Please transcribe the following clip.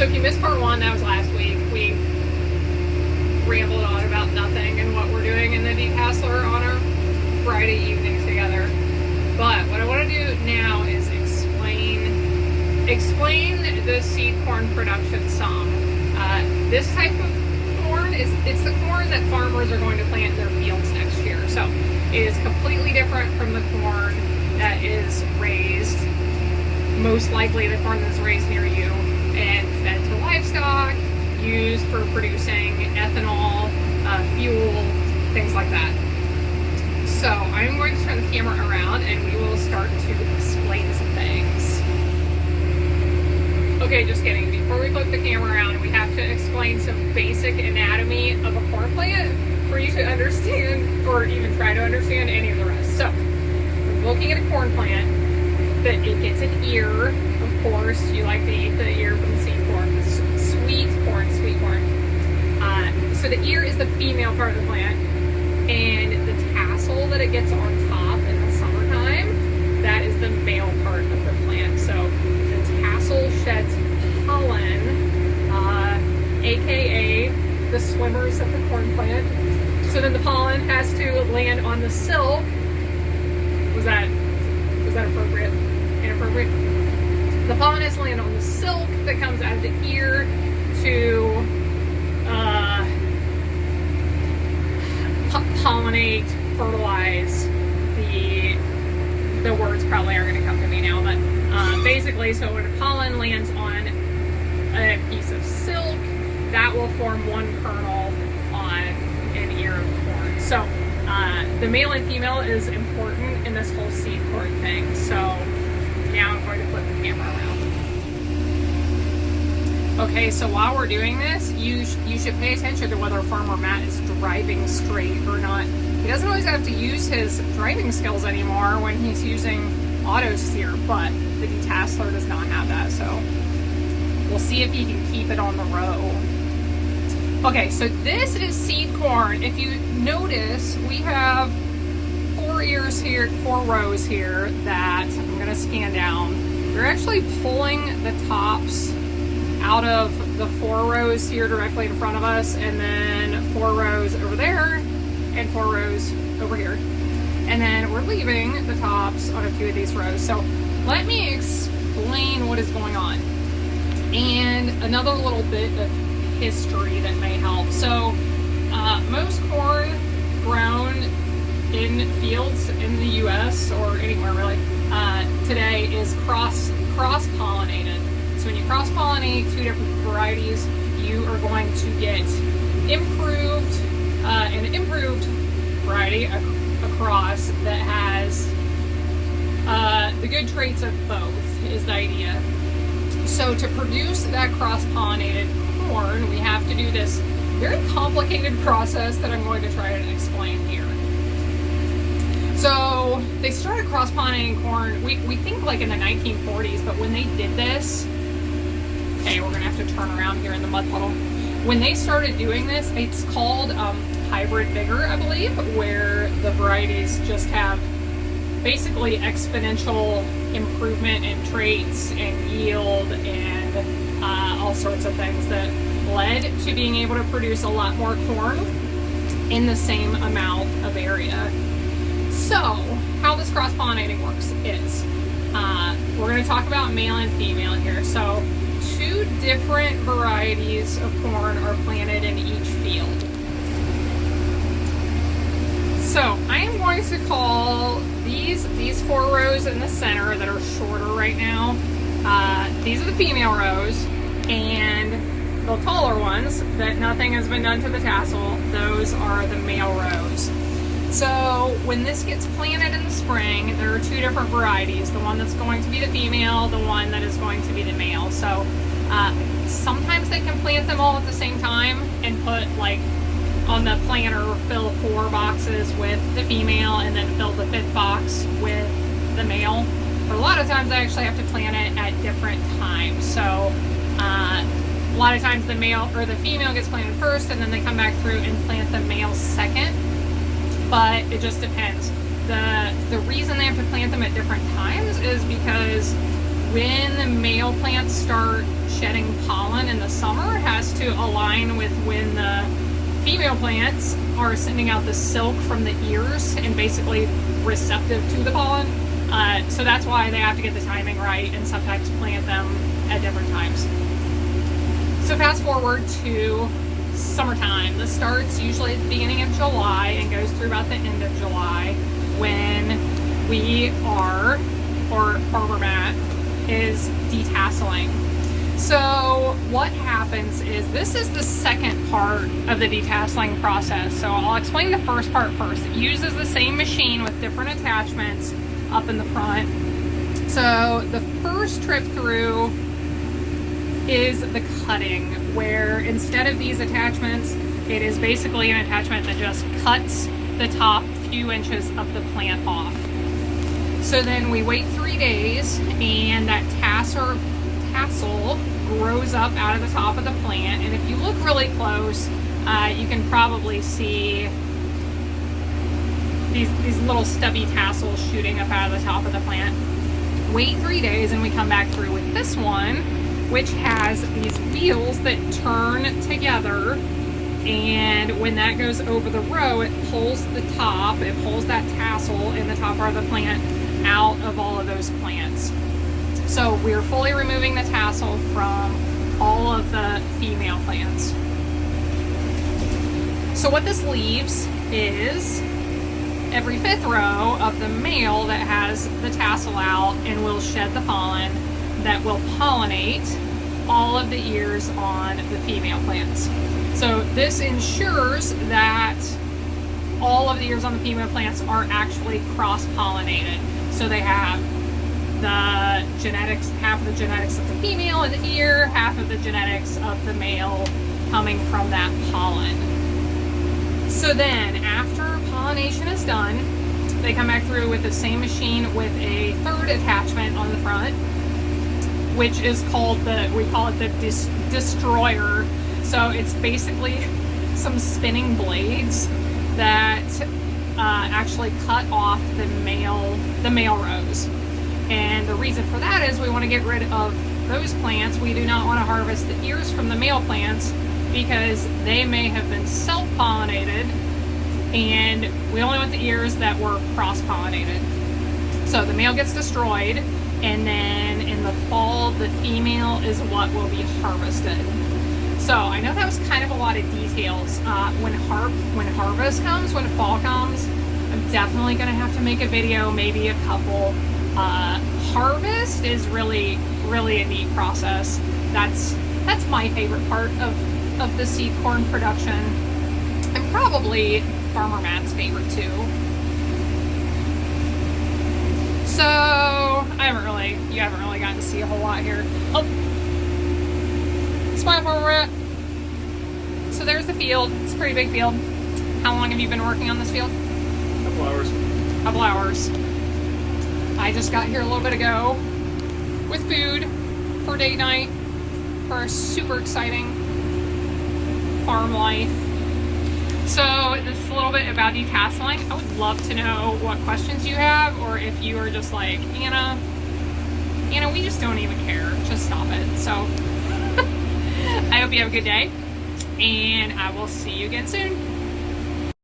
So if you missed part one, that was last week. We rambled on about nothing and what we're doing in the Detasseler on our Friday evenings together. But what I want to do now is explain the seed corn production some. This type of corn it's the corn that farmers are going to plant in their fields next year. So it is completely different from the corn that is raised, most likely the corn that's raised near you and fed to livestock, used for producing ethanol, fuel, things like that. So I'm going to turn the camera around and we will start to explain some things. Okay, just kidding. Before we flip the camera around, we have to explain some basic anatomy of a corn plant for you to understand, or even try to understand, any of the rest. So, we're looking at a corn plant, that it gets an ear. Of course, you like to eat the ear from the seed corn, sweet corn. So the ear is the female part of the plant, and the tassel that it gets on top in the summertime, that is the male part of the plant. So the tassel sheds pollen, aka the swimmers of the corn plant. So then the pollen has to land on the silk. Was that appropriate? Inappropriate? The pollen has to land on the silk that comes out of the ear to pollinate, fertilize. The words probably aren't going to come to me now, but basically, so when pollen lands on a piece of silk, that will form one kernel on an ear of corn. So the male and female is important in this whole seed corn thing. So now I'm going to flip the camera around. Okay, so while we're doing this, you should pay attention to whether Farmer Matt is driving straight or not. He doesn't always have to use his driving skills anymore when he's using auto steer, but the Detasseler does not have that, so we'll see if he can keep it on the row. Okay, so this is seed corn. If you notice, we have 4 ears here, 4 rows here that I'm gonna scan down. They're actually pulling the tops out of the 4 rows here directly in front of us, and then 4 rows over there, and 4 rows over here. And then we're leaving the tops on a few of these rows. So let me explain what is going on. And another little bit of history that may help. So most corn grown in fields in the US, or anywhere really, today is cross-pollinated. So when you cross-pollinate 2 different varieties, you are going to get an improved variety across that has the good traits of both, is the idea. So to produce that cross-pollinated corn, we have to do this very complicated process that I'm going to try to explain here. So they started cross-pollinating corn, we think like in the 1940s, but when they did this, okay, we're gonna have to turn around here in the mud puddle. When they started doing this, it's called hybrid vigor, I believe, where the varieties just have basically exponential improvement in traits and yield and all sorts of things that led to being able to produce a lot more corn in the same amount of area. So, how this cross-pollinating works is, we're going to talk about male and female here. So, 2 different varieties of corn are planted in each field. So, I am going to call these 4 rows in the center that are shorter right now, these are the female rows, and the taller ones that nothing has been done to the tassel, those are the male rows. So when this gets planted in the spring, there are 2 different varieties. The one that's going to be the female, the one that is going to be the male. So sometimes they can plant them all at the same time and put, like, on the planter, fill 4 boxes with the female and then fill the 5th box with the male. But a lot of times they actually have to plant it at different times. So a lot of times the male or the female gets planted first, and then they come back through and plant the male second. But it just depends. The reason they have to plant them at different times is because when the male plants start shedding pollen in the summer has to align with when the female plants are sending out the silk from the ears and basically receptive to the pollen. So that's why they have to get the timing right and sometimes plant them at different times. So fast forward to summertime. This starts usually at the beginning of July and goes through about the end of July, when we are, or Farmer Matt is detasseling. So what happens is, this is the second part of the detasseling process. So I'll explain the first part first. It uses the same machine with different attachments up in the front. So the first trip through is the cutting, where instead of these attachments, it is basically an attachment that just cuts the top few inches of the plant off. So then we wait 3 days, and that tassel grows up out of the top of the plant. And if you look really close, you can probably see these little stubby tassels shooting up out of the top of the plant. Wait 3 days, and we come back through with this one, which has these wheels that turn together, and when that goes over the row, it pulls the top, it pulls that tassel in the top part of the plant out of all of those plants. So we're fully removing the tassel from all of the female plants. So what this leaves is every 5th row of the male that has the tassel out and will shed the pollen that will pollinate all of the ears on the female plants. So this ensures that all of the ears on the female plants are actually cross-pollinated. So they have the genetics, half of the genetics of the female in the ear, half of the genetics of the male coming from that pollen. So then after pollination is done, they come back through with the same machine with a third attachment on the front, which is called we call it the destroyer. So it's basically some spinning blades that actually cut off the male rows. And the reason for that is we want to get rid of those plants. We do not want to harvest the ears from the male plants because they may have been self-pollinated, and we only want the ears that were cross-pollinated. So the male gets destroyed, and then in the fall, the female is what will be harvested. So I know that was kind of a lot of details. When harvest comes, when fall comes, I'm definitely going to have to make a video, maybe a couple. Harvest is really a neat process. That's my favorite part of the seed corn production, and probably Farmer Matt's favorite too. So you haven't really gotten to see a whole lot here. Oh, smile, Farmer Matt. So there's the field. It's a pretty big field. How long have you been working on this field? Couple hours. I just got here a little bit ago with food for date night for a super exciting farm life. So this is a little bit about detasseling. I would love to know what questions you have, or if you are just like, Anna, we just don't even care. Just stop it. So I hope you have a good day, and I will see you again soon.